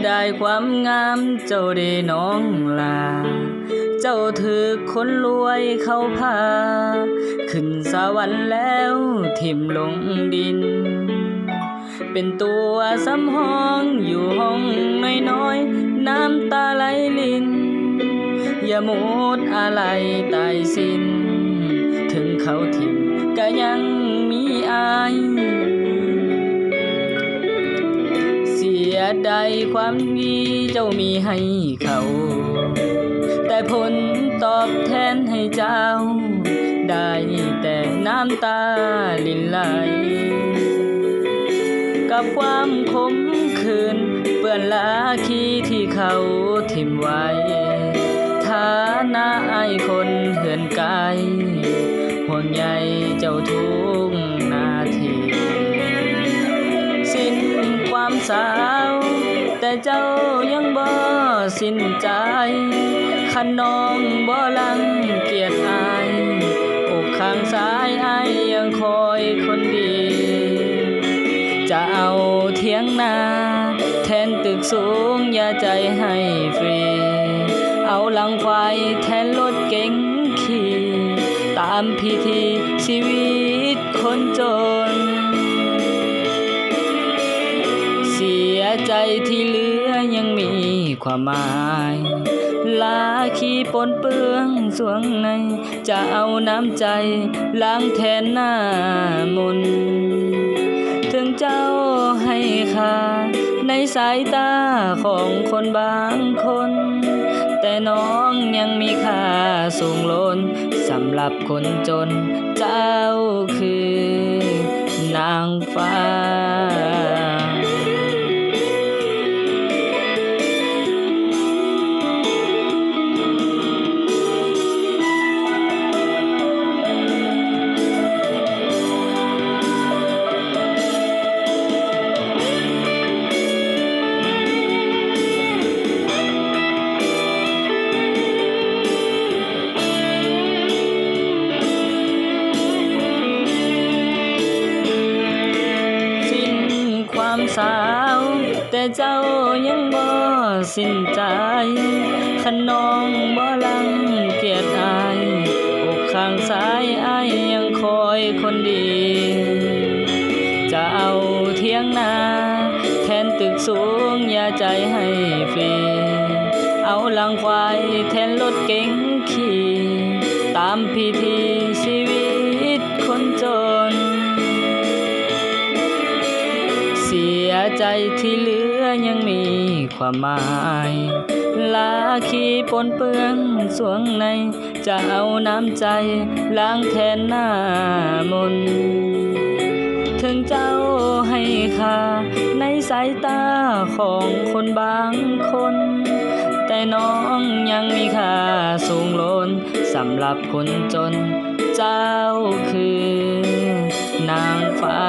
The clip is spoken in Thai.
ดายความงามเจ้าได้น้องลาเจ้าถือคนรวยเขาพาขึ้นสวรรค์แล้วทิ่มลงดินเป็นตัวสำห้องอยู่ห้องน้อยๆน้ำตาไหลลินอย่าหมดอะไรตายสิ้นถึงเขาทิ่มก็ยังมีอายเสียดายความดีเจ้ามีให้เขาแต่ผลตอบแทนให้เจ้าได้แต่น้ำตาลินไหลกับความขมขื่นเปื้อนลาคีที่เขาทิ่มไว้ฐานะอายคนเหือนกายห่วงใยเจ้าทุกนาทีสิ้นความสาวแต่เจ้ายังบ่สิ้นใจคันน้องบ่ลังเกียจอายอกข้างซ้ายอายยังคอยคนดีจะเอาเถียงนาแทนตึกสูงอย่าใจให้ฟรีเอาหลังควายแทนรถเก๋งขี่ตามพิธีชีวิตคนจนเสียใจที่เหลือยังมีความหมายลาขี้ปนเปื้องสวงในจะเอาน้ำใจล้างแทนหน้ามนถึงเจ้าให้ค่าในสายตาของคนบางคนแต่น้องยังมีค่าสูงล้นสำหรับคนจนเจ้าคือนางฟ้าสาวแต่เจ้ายังบ่สิ้นใจคันน้องบ่ลังเกียจอายอกข้างซ้ายอายยังคอยคนดีจะเอาเถียงนาแทนตึกสูงอย่าใจให้ฟรีเอาหลังควายแทนรถเก๋งขี่ตามพิธีชีวิตคนจนเสียใจที่เหลือยังมีความหมายลาขี้ปนเปื้อนสวงในจะเอาน้ำใจล้างแทนหน้ามนถึงเจ้าให้ค่าในสายตาของคนบางคนแต่น้องยังมีค่าสูงล้นสำหรับคนจนเจ้าคือนางฟ้า